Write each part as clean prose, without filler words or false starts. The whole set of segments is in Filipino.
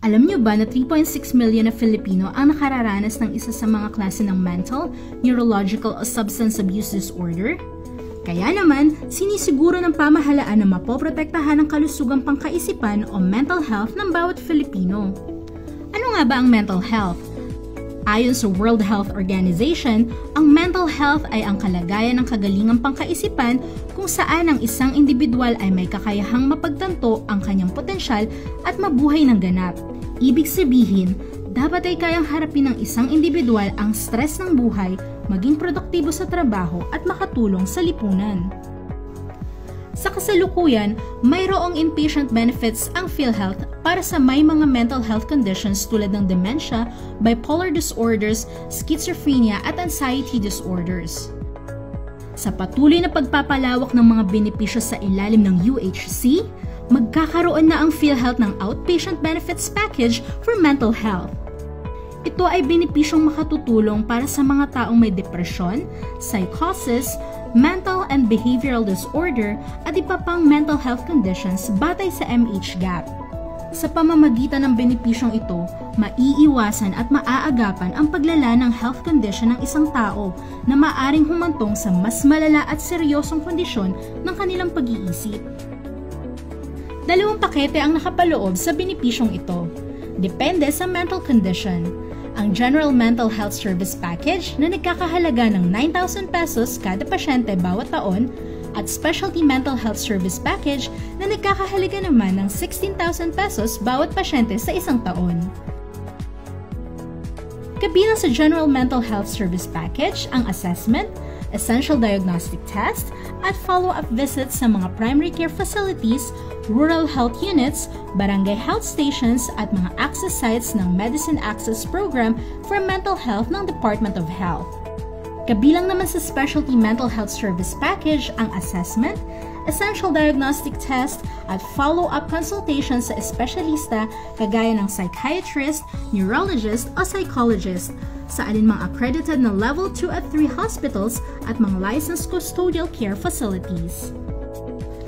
Alam nyo ba na 3.6 million na Filipino ang nakararanas ng isa sa mga klase ng mental, neurological o substance abuse disorder? Kaya naman, sinisiguro ng pamahalaan na mapoprotektahan ang kalusugang pangkaisipan o mental health ng bawat Filipino. Ano nga ba ang mental health? Ayon sa World Health Organization, ang mental health ay ang kalagayan ng kagalingang pangkaisipan kung saan ang isang individual ay may kakayahang mapagtanto ang kanyang potensyal at mabuhay ng ganap. Ibig sabihin, dapat ay kayang harapin ng isang individual ang stress ng buhay, maging produktibo sa trabaho at makatulong sa lipunan. Sa kasalukuyan, mayroong inpatient benefits ang PhilHealth para sa may mga mental health conditions tulad ng dementia, bipolar disorders, schizophrenia at anxiety disorders. Sa patuloy na pagpapalawak ng mga benepisyo sa ilalim ng UHC, magkakaroon na ang PhilHealth ng Outpatient Benefits Package for Mental Health. Ito ay benepisyong makatutulong para sa mga taong may depresyon, psychosis, mental and behavioral disorder at iba pang mental health conditions batay sa MHGAP. Sa pamamagitan ng benepisyong ito, maiiwasan at maaagapan ang paglala ng health condition ng isang tao na maaring humantong sa mas malala at seryosong kondisyon ng kanilang pag-iisip. 2 pakete ang nakapaloob sa benepisyong ito. Depende sa mental condition. Ang General Mental Health Service Package na nagkakahalaga ng 9,000 pesos kada pasyente bawat taon at Specialty Mental Health Service Package na nagkakahalaga naman ng 16,000 pesos bawat pasyente sa isang taon. Kabilang sa General Mental Health Service Package ang assessment, essential diagnostic test, at follow-up visits sa mga primary care facilities, rural health units, barangay health stations at mga access sites ng Medicine Access Program for Mental Health ng Department of Health. Kabilang naman sa Specialty Mental Health Service Package ang assessment, essential diagnostic test at follow-up consultation sa espesyalista kagaya ng psychiatrist, neurologist o psychologist sa alinmang accredited na level 2 at 3 hospitals at mga licensed custodial care facilities.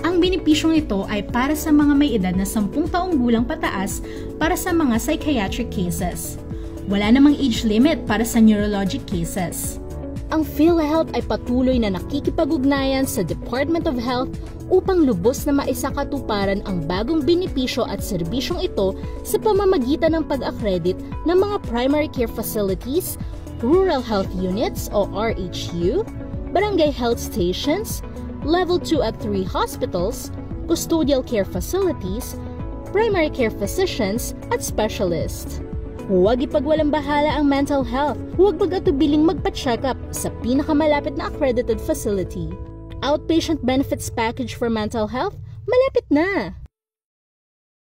Ang benepisyong ito ay para sa mga may edad na 10 taong gulang pataas para sa mga psychiatric cases. Wala namang age limit para sa neurologic cases. Ang PhilHealth ay patuloy na nakikipag-ugnayan sa Department of Health upang lubos na maisakatuparan ang bagong benepisyo at serbisyong ito sa pamamagitan ng pag-accredit ng mga primary care facilities, rural health units o RHU, barangay health stations, level 2 at 3 hospitals, custodial care facilities, primary care physicians at specialists. Huwag ipagwalang bahala ang mental health. Huwag mag-atubiling magpa-check up sa pinakamalapit na accredited facility. Outpatient Benefits Package for Mental Health, malapit na!